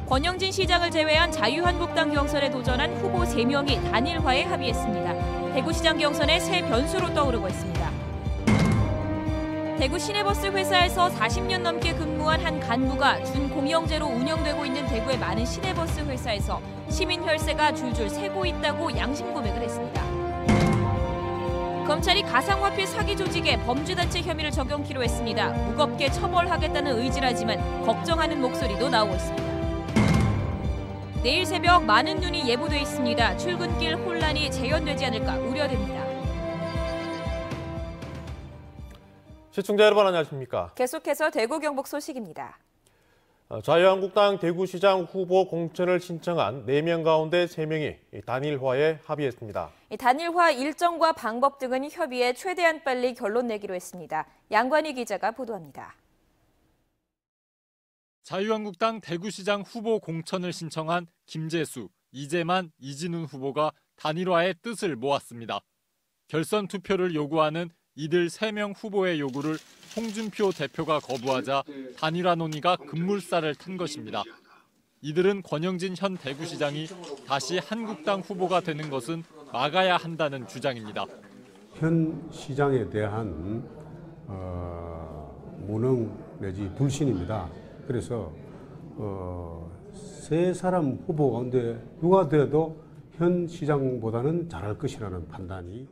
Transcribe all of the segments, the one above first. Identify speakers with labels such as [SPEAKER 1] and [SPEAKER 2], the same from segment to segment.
[SPEAKER 1] 권영진 시장을 제외한 자유한국당 경선에 도전한 후보 3명이 단일화에 합의했습니다. 대구시장 경선의 새 변수로 떠오르고 있습니다. 대구 시내버스 회사에서 40년 넘게 근무한 한 간부가 준공영제로 운영되고 있는 대구의 많은 시내버스 회사에서 시민 혈세가 줄줄 새고 있다고 양심 고백을 했습니다. 검찰이 가상화폐 사기 조직에 범죄단체 혐의를 적용키로 했습니다. 무겁게 처벌하겠다는 의지라지만 걱정하는 목소리도 나오고 있습니다. 내일 새벽 많은 눈이 예보돼 있습니다. 출근길 혼란이 재현되지 않을까 우려됩니다.
[SPEAKER 2] 시청자 여러분 안녕하십니까?
[SPEAKER 3] 계속해서 대구 경북 소식입니다.
[SPEAKER 2] 자유한국당 대구시장 후보 공천을 신청한 4명 가운데 3명이 단일화에 합의했습니다.
[SPEAKER 3] 단일화 일정과 방법 등은 협의해 최대한 빨리 결론 내기로 했습니다. 양관희 기자가 보도합니다.
[SPEAKER 4] 자유한국당 대구시장 후보 공천을 신청한 김재수, 이재만, 이진훈 후보가 단일화의 뜻을 모았습니다. 결선 투표를 요구하는 이들 3명 후보의 요구를 홍준표 대표가 거부하자 단일화 논의가 급물살을 탄 것입니다. 이들은 권영진 현 대구시장이 다시 한국당 후보가 되는 것은 막아야 한다는 주장입니다.
[SPEAKER 5] 현 시장에 대한 무능 내지 불신입니다. 그래서 세 사람 후보 가운데 누가 돼도 현 시장보다는 잘할 것이라는 판단이.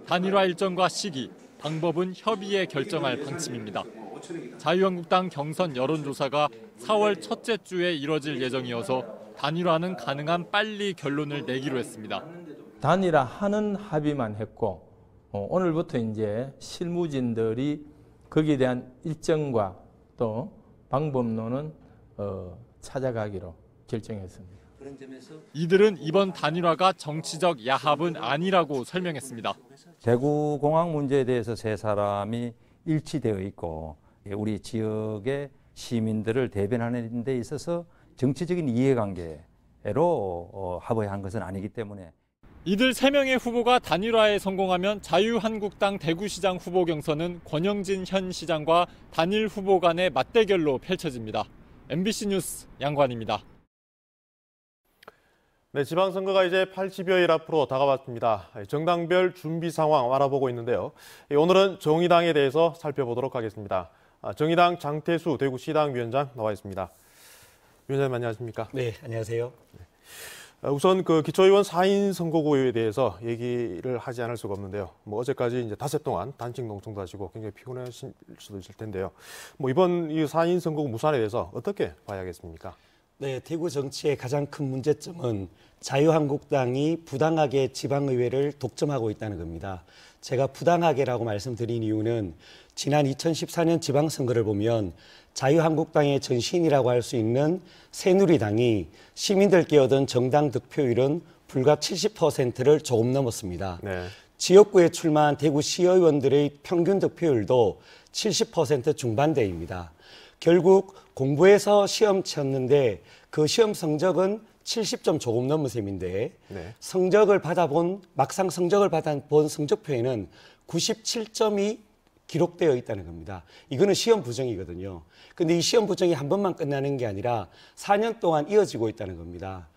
[SPEAKER 4] 단일화 일정과 시기, 방법은 협의에 결정할 방침입니다. 자유한국당 경선 여론조사가 4월 첫째 주에 이뤄질 예정이어서 단일화는 가능한 빨리 결론을 내기로 했습니다.
[SPEAKER 6] 단일화하는 합의만 했고 오늘부터 이제 실무진들이 거기에 대한 일정과 또 방법론은 찾아가기로 결정했습니다.
[SPEAKER 4] 이들은 이번 단일화가 정치적 야합은 아니라고 설명했습니다.
[SPEAKER 7] 대구공항 문제에 대해서 세 사람이 일치되어 있고 우리 지역의 시민들을 대변하는 데 있어서 정치적인 이해관계로 합의한 것은 아니기 때문에
[SPEAKER 4] 이들 3명의 후보가 단일화에 성공하면 자유한국당 대구시장 후보 경선은 권영진 현 시장과 단일 후보 간의 맞대결로 펼쳐집니다. MBC 뉴스 양관입니다.
[SPEAKER 2] 네, 지방선거가 이제 80여일 앞으로 다가왔습니다. 정당별 준비 상황 알아보고 있는데요. 오늘은 정의당에 대해서 살펴보도록 하겠습니다. 정의당 장태수 대구시당 위원장 나와 있습니다. 위원장님 안녕하십니까?
[SPEAKER 8] 네, 안녕하세요.
[SPEAKER 2] 우선 그 기초의원 4인 선거구에 대해서 얘기를 하지 않을 수가 없는데요. 어제까지 이제 닷새 동안 단식 농성도 하시고 굉장히 피곤하실 수도 있을 텐데요. 이번 이 4인 선거구 무산에 대해서 어떻게 봐야겠습니까?
[SPEAKER 8] 네, 대구 정치의 가장 큰 문제점은 자유한국당이 부당하게 지방의회를 독점하고 있다는 겁니다. 제가 부당하게라고 말씀드린 이유는 지난 2014년 지방선거를 보면 자유한국당의 전신이라고 할 수 있는 새누리당이 시민들께 얻은 정당 득표율은 불과 70%를 조금 넘었습니다. 네. 지역구에 출마한 대구 시의원들의 평균 득표율도 70% 중반대입니다. 결국 공부해서 시험 쳤는데 그 시험 성적은 70점 조금 넘은 셈인데 네. 막상 성적을 받아본 성적표에는 97점이 기록되어 있다는 겁니다. 이거는 시험 부정이거든요. 근데 이 시험 부정이 한 번만 끝나는 게 아니라 4년 동안 이어지고 있다는 겁니다.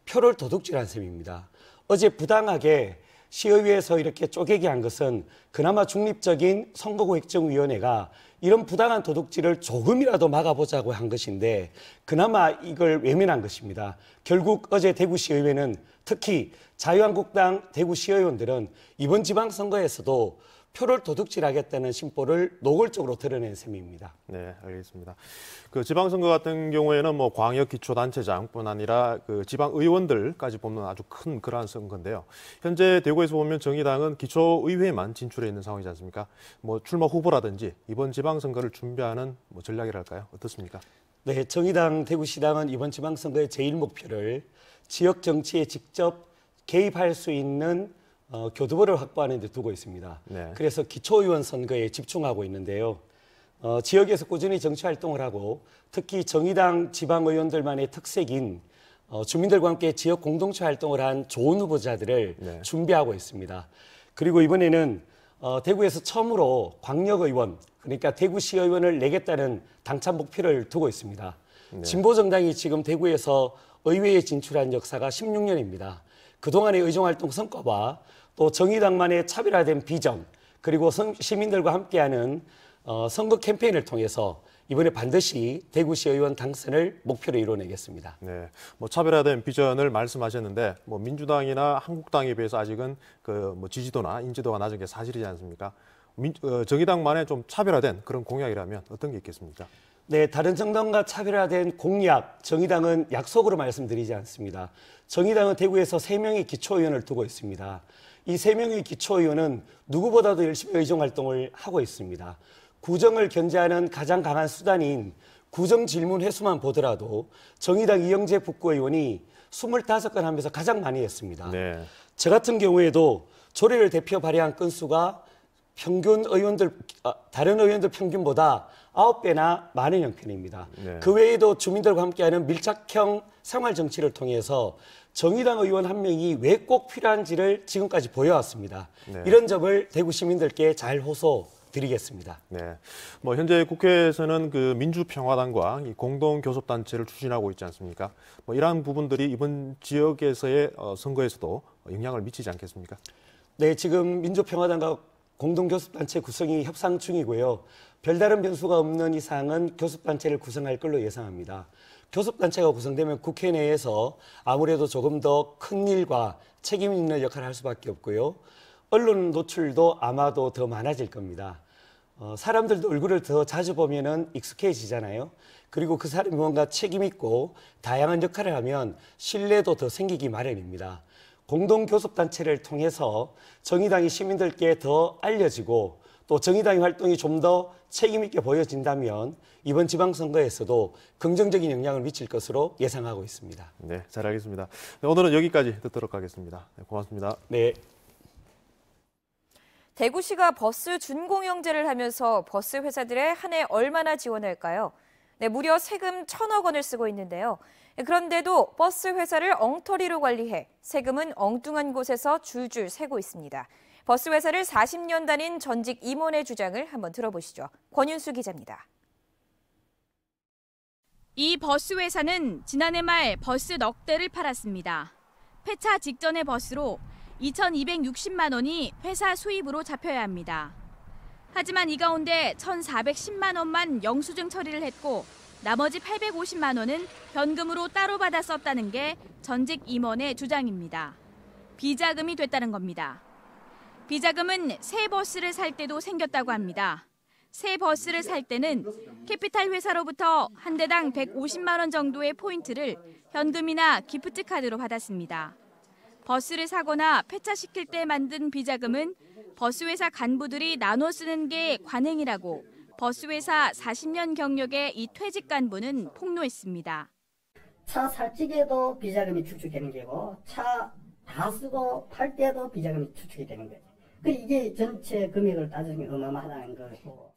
[SPEAKER 8] 표를 도둑질한 셈입니다. 어제 부당하게 시의회에서 이렇게 쪼개기 한 것은 그나마 중립적인 선거구획정위원회가 이런 부당한 도둑질을 조금이라도 막아보자고 한 것인데 그나마 이걸 외면한 것입니다. 결국 어제 대구시의회는 특히 자유한국당 대구시의원들은 이번 지방선거에서도 표를 도둑질하겠다는 심보를 노골적으로 드러낸 셈입니다.
[SPEAKER 2] 네, 알겠습니다. 그 지방선거 같은 경우에는 광역기초단체장뿐 아니라 그 지방의원들까지 뽑는 아주 큰 그러한 선거인데요. 현재 대구에서 보면 정의당은 기초의회만 진출해 있는 상황이지 않습니까? 출마 후보라든지 이번 지방선거를 준비하는 전략이랄까요? 어떻습니까?
[SPEAKER 8] 네, 정의당 대구시당은 이번 지방선거의 제일 목표를 지역 정치에 직접 개입할 수 있는 교두보를 확보하는 데 두고 있습니다. 네. 그래서 기초의원 선거에 집중하고 있는데요. 지역에서 꾸준히 정치활동을 하고 특히 정의당 지방의원들만의 특색인 주민들과 함께 지역 공동체 활동을 한 좋은 후보자들을 네. 준비하고 있습니다. 그리고 이번에는 대구에서 처음으로 광역의원, 그러니까 대구시의원을 내겠다는 당찬 목표를 두고 있습니다.
[SPEAKER 2] 네.
[SPEAKER 8] 진보정당이 지금 대구에서 의회에 진출한 역사가 16년입니다. 그동안의 의정활동 성과와 또 정의당만의 차별화된 비전, 그리고 시민들과 함께하는 선거 캠페인을 통해서 이번에 반드시 대구시 의원 당선을 목표로 이뤄내겠습니다.
[SPEAKER 2] 네, 뭐 차별화된 비전을 말씀하셨는데 뭐 민주당이나 한국당에 비해서 아직은 뭐 지지도나 인지도가 낮은 게 사실이지 않습니까? 정의당만의 좀 차별화된 그런 공약이라면 어떤 게 있겠습니까?
[SPEAKER 8] 네, 다른 정당과 차별화된 공약, 정의당은 약속으로 말씀드리지 않습니다. 정의당은 대구에서 3명의 기초의원을 두고 있습니다. 이 3명의 기초의원은 누구보다도 열심히 의정활동을 하고 있습니다. 구정을 견제하는 가장 강한 수단인 구정 질문 횟수만 보더라도 정의당 이영재 북구의원이 25건 하면서 가장 많이 했습니다.
[SPEAKER 2] 네.
[SPEAKER 8] 저 같은 경우에도 조례를 대표 발의한 건수가 다른 의원들 평균보다 9배나 많은 형편입니다.
[SPEAKER 2] 네.
[SPEAKER 8] 그 외에도 주민들과 함께하는 밀착형 생활 정치를 통해서 정의당 의원 한 명이 왜 꼭 필요한지를 지금까지 보여왔습니다.
[SPEAKER 2] 네.
[SPEAKER 8] 이런 점을 대구 시민들께 잘 호소드리겠습니다.
[SPEAKER 2] 네, 뭐 현재 국회에서는 그 민주평화당과 이 공동교섭단체를 추진하고 있지 않습니까? 뭐 이러한 부분들이 이번 지역에서의 선거에서도 영향을 미치지 않겠습니까?
[SPEAKER 8] 네, 지금 민주평화당과 공동교섭단체 구성이 협상 중이고요. 별다른 변수가 없는 이상은 교섭단체를 구성할 걸로 예상합니다. 교섭단체가 구성되면 국회 내에서 아무래도 조금 더 큰 일과 책임 있는 역할을 할 수밖에 없고요. 언론 노출도 아마도 더 많아질 겁니다. 사람들도 얼굴을 더 자주 보면은 익숙해지잖아요. 그리고 그 사람이 뭔가 책임 있고 다양한 역할을 하면 신뢰도 더 생기기 마련입니다. 공동교섭단체를 통해서 정의당이 시민들께 더 알려지고 또 정의당의 활동이 좀 더 책임 있게 보여진다면 이번 지방선거에서도 긍정적인 영향을 미칠 것으로 예상하고 있습니다.
[SPEAKER 2] 네, 잘 알겠습니다. 네, 오늘은 여기까지 듣도록 하겠습니다. 네, 고맙습니다.
[SPEAKER 8] 네.
[SPEAKER 3] 대구시가 버스 준공영제를 하면서 버스 회사들의 한 해 얼마나 지원할까요? 네, 무려 세금 1,000억 원을 쓰고 있는데요. 그런데도 버스 회사를 엉터리로 관리해 세금은 엉뚱한 곳에서 줄줄 새고 있습니다. 버스 회사를 40년 다닌 전직 임원의 주장을 한번 들어보시죠. 권윤수 기자입니다.
[SPEAKER 1] 이 버스 회사는 지난해 말 버스 넉 대를 팔았습니다. 폐차 직전의 버스로 2,260만 원이 회사 수입으로 잡혀야 합니다. 하지만 이 가운데 1,410만 원만 영수증 처리를 했고 나머지 850만 원은 현금으로 따로 받아 썼다는 게 전직 임원의 주장입니다. 비자금이 됐다는 겁니다. 비자금은 새 버스를 살 때도 생겼다고 합니다. 새 버스를 살 때는 캐피탈 회사로부터 한 대당 150만 원 정도의 포인트를 현금이나 기프트 카드로 받았습니다. 버스를 사거나 폐차시킬 때 만든 비자금은 버스회사 간부들이 나눠 쓰는 게 관행이라고 버스회사 40년 경력의 이 퇴직 간부는 폭로했습니다.
[SPEAKER 9] 차 살 적에도 비자금이 추측되는 거고 차 다 쓰고 팔 때도 비자금이 추측이 되는 거죠. 이게 전체 금액을 따지면 어마어마하다는 거고.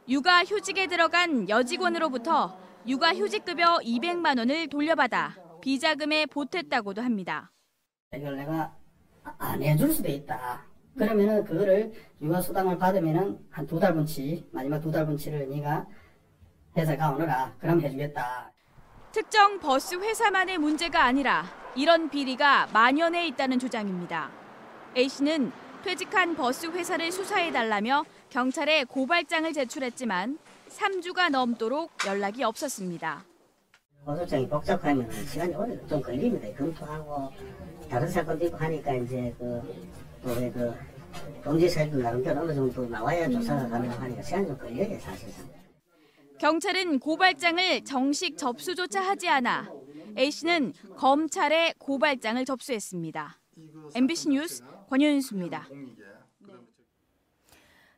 [SPEAKER 1] 육아휴직에 들어간 여직원으로부터 육아휴직급여 200만 원을 돌려받아 비자금에 보탰다고도 합니다.
[SPEAKER 9] 이걸 내가 안 해줄 수도 있다. 그러면은 그거를 육아수당을 받으면은 한 2달 분치, 마지막 2달 분치를 네가 회사 가오너라. 그럼 해주겠다.
[SPEAKER 1] 특정 버스 회사만의 문제가 아니라 이런 비리가 만연해 있다는 주장입니다. A씨는 퇴직한 버스 회사를 수사해달라며 경찰에 고발장을 제출했지만 3주가 넘도록 연락이 없었습니다.
[SPEAKER 9] 고소장이 복잡하면 시간이 오래 좀 걸립니다. 검토하고 다른 사건도 있고 하니까 이제 범죄 사실도 나름대로 어느 정도 나와야 조사가 가능하니까 시간이 좀 걸려요, 사실상.
[SPEAKER 1] 경찰은 고발장을 정식 접수조차 하지 않아 A씨는 검찰에 고발장을 접수했습니다. MBC 뉴스 권윤수입니다.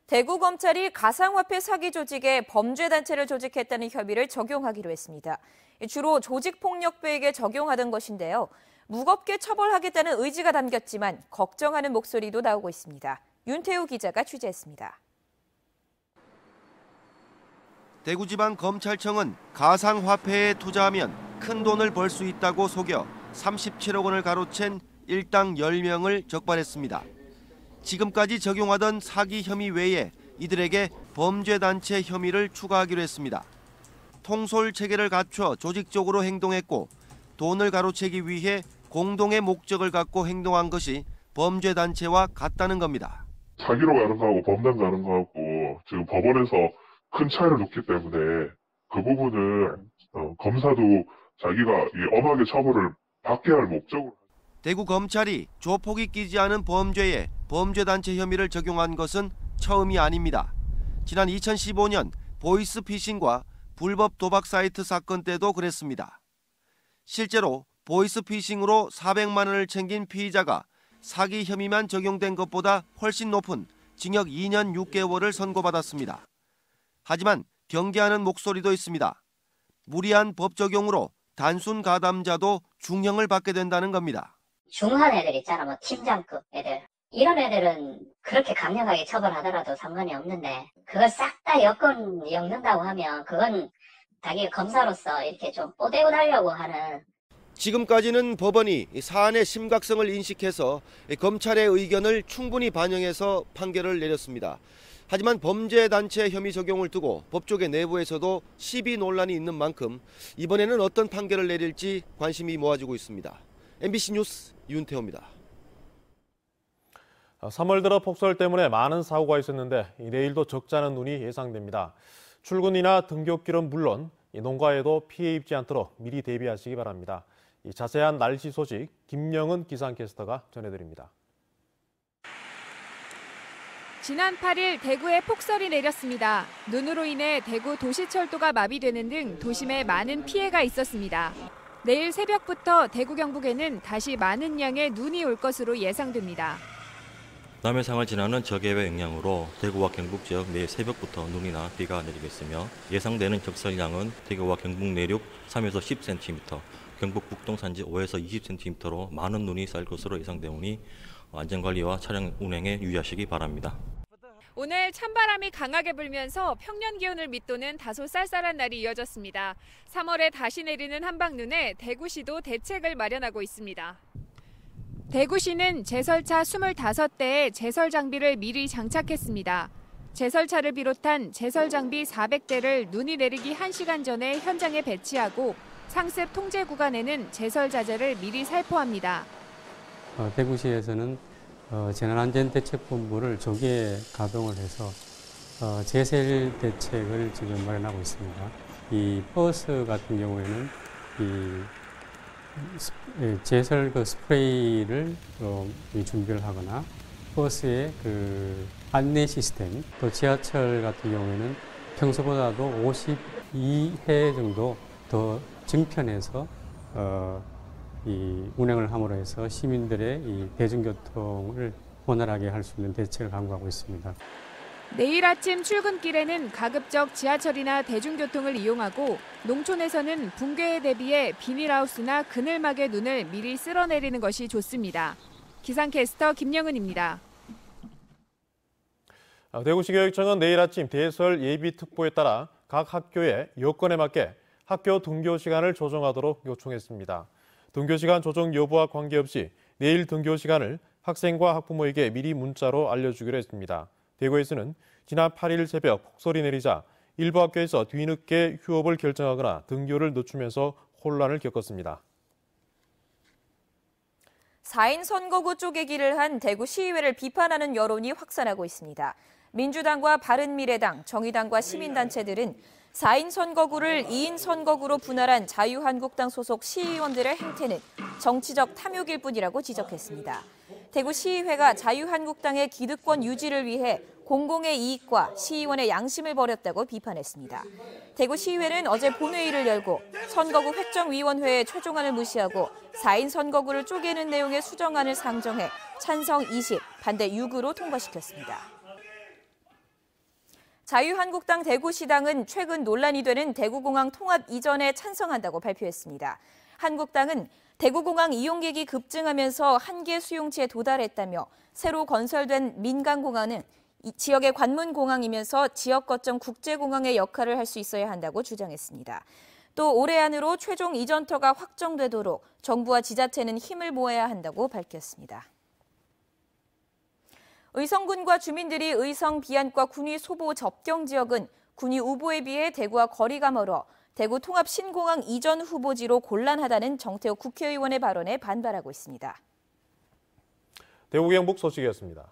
[SPEAKER 3] 대구검찰이 가상화폐 사기 조직에 범죄단체를 조직했다는 혐의를 적용하기로 했습니다. 주로 조직폭력배에게 적용하던 것인데요. 무겁게 처벌하겠다는 의지가 담겼지만 걱정하는 목소리도 나오고 있습니다. 윤태우 기자가 취재했습니다.
[SPEAKER 10] 대구지방검찰청은 가상화폐에 투자하면 큰 돈을 벌 수 있다고 속여 37억 원을 가로챈 일당 10명을 적발했습니다. 지금까지 적용하던 사기 혐의 외에 이들에게 범죄단체 혐의를 추가하기로 했습니다. 통솔 체계를 갖춰 조직적으로 행동했고 돈을 가로채기 위해 공동의 목적을 갖고 행동한 것이 범죄 단체와 같다는 겁니다.
[SPEAKER 11] 사기로 가는 거하고 범단 가는 거하고 지금 법원에서 큰 차이를 뒀기 때문에 그 부분을 검사도 자기가 엄하게 처벌을 받게 할 목적으로.
[SPEAKER 10] 대구 검찰이 조폭이 끼지 않은 범죄에 범죄단체 혐의를 적용한 것은 처음이 아닙니다. 지난 2015년 보이스피싱과 불법 도박 사이트 사건 때도 그랬습니다. 실제로 보이스피싱으로 400만 원을 챙긴 피의자가 사기 혐의만 적용된 것보다 훨씬 높은 징역 2년 6개월을 선고받았습니다. 하지만 경계하는 목소리도 있습니다. 무리한 법 적용으로 단순 가담자도 중형을 받게 된다는 겁니다.
[SPEAKER 12] 중한 애들 있잖아, 뭐 팀장급 애들. 이런 애들은 그렇게 강력하게 처벌하더라도 상관이 없는데 그걸 싹 다 엮는다고 하면 그건 자기가 검사로서 이렇게 좀 뽀대고 달려고 하는.
[SPEAKER 10] 지금까지는 법원이 사안의 심각성을 인식해서 검찰의 의견을 충분히 반영해서 판결을 내렸습니다. 하지만 범죄단체 혐의 적용을 두고 법조계 내부에서도 시비 논란이 있는 만큼 이번에는 어떤 판결을 내릴지 관심이 모아지고 있습니다. MBC 뉴스 윤태호입니다.
[SPEAKER 2] 3월 들어 폭설 때문에 많은 사고가 있었는데 내일도 적지 않은 눈이 예상됩니다. 출근이나 등굣길은 물론 농가에도 피해 입지 않도록 미리 대비하시기 바랍니다. 자세한 날씨 소식 김영은 기상캐스터가 전해드립니다.
[SPEAKER 13] 지난 8일 대구에 폭설이 내렸습니다. 눈으로 인해 대구 도시철도가 마비되는 등 도심에 많은 피해가 있었습니다. 내일 새벽부터 대구 경북에는 다시 많은 양의 눈이 올 것으로 예상됩니다.
[SPEAKER 14] 남해상을 지나는 저기압의 영향으로 대구와 경북 지역 내일 새벽부터 눈이나 비가 내리겠으며 예상되는 적설량은 대구와 경북 내륙 3에서 10cm, 경북 북동 산지 5에서 20cm로 많은 눈이 쌓일 것으로 예상되오니 안전관리와 차량 운행에 유의하시기 바랍니다.
[SPEAKER 13] 오늘 찬바람이 강하게 불면서 평년 기온을 밑도는 다소 쌀쌀한 날이 이어졌습니다. 3월에 다시 내리는 한방눈에 대구시도 대책을 마련하고 있습니다. 대구시는 제설차 25대의 제설 장비를 미리 장착했습니다. 제설차를 비롯한 제설 장비 400대를 눈이 내리기 1시간 전에 현장에 배치하고 상습 통제 구간에는 제설 자재를 미리 살포합니다.
[SPEAKER 5] 대구시에서는 재난안전대책본부를 조기에 가동을 해서 제설 대책을 지금 마련하고 있습니다. 이 버스 같은 경우에는 제설 스프레이를 준비를 하거나 버스의 안내 시스템, 또 지하철 같은 경우에는 평소보다도 52회 정도 더 증편해서 운행을 함으로 해서 시민들의 이 대중교통을 원활하게 할 수 있는 대책을 강구하고 있습니다.
[SPEAKER 13] 내일 아침 출근길에는 가급적 지하철이나 대중교통을 이용하고 농촌에서는 붕괴에 대비해 비닐하우스나 그늘막의 눈을 미리 쓸어내리는 것이 좋습니다. 기상캐스터 김영은입니다.
[SPEAKER 2] 대구시 교육청은 내일 아침 대설 예비특보에 따라 각 학교의 여건에 맞게 학교 등교 시간을 조정하도록 요청했습니다. 등교 시간 조정 여부와 관계없이 내일 등교 시간을 학생과 학부모에게 미리 문자로 알려주기로 했습니다. 대구에서는 지난 8일 새벽 폭설이 내리자 일부 학교에서 뒤늦게 휴업을 결정하거나 등교를 늦추면서 혼란을 겪었습니다.
[SPEAKER 3] 4인 선거구 쪼개기를 한 대구시의회를 비판하는 여론이 확산하고 있습니다. 민주당과 바른미래당, 정의당과 시민단체들은 4인 선거구를 2인 선거구로 분할한 자유한국당 소속 시의원들의 행태는 정치적 탐욕일 뿐이라고 지적했습니다. 대구시의회가 자유한국당의 기득권 유지를 위해 공공의 이익과 시의원의 양심을 버렸다고 비판했습니다. 대구시의회는 어제 본회의를 열고 선거구 획정위원회의 최종안을 무시하고 4인 선거구를 쪼개는 내용의 수정안을 상정해 찬성 20, 반대 6으로 통과시켰습니다. 자유한국당 대구시당은 최근 논란이 되는 대구공항 통합 이전에 찬성한다고 발표했습니다. 한국당은 대구공항 이용객이 급증하면서 한계 수용치에 도달했다며 새로 건설된 민간공항은 이 지역의 관문공항이면서 지역 거점 국제공항의 역할을 할 수 있어야 한다고 주장했습니다. 또 올해 안으로 최종 이전터가 확정되도록 정부와 지자체는 힘을 모아야 한다고 밝혔습니다. 의성군과 주민들이 의성 비안과 군위 소보 접경 지역은 군위 우보에 비해 대구와 거리가 멀어 대구 통합 신공항 이전 후보지로 곤란하다는 정태욱 국회의원의 발언에 반발하고 있습니다.
[SPEAKER 2] 대구 경북 소식이었습니다.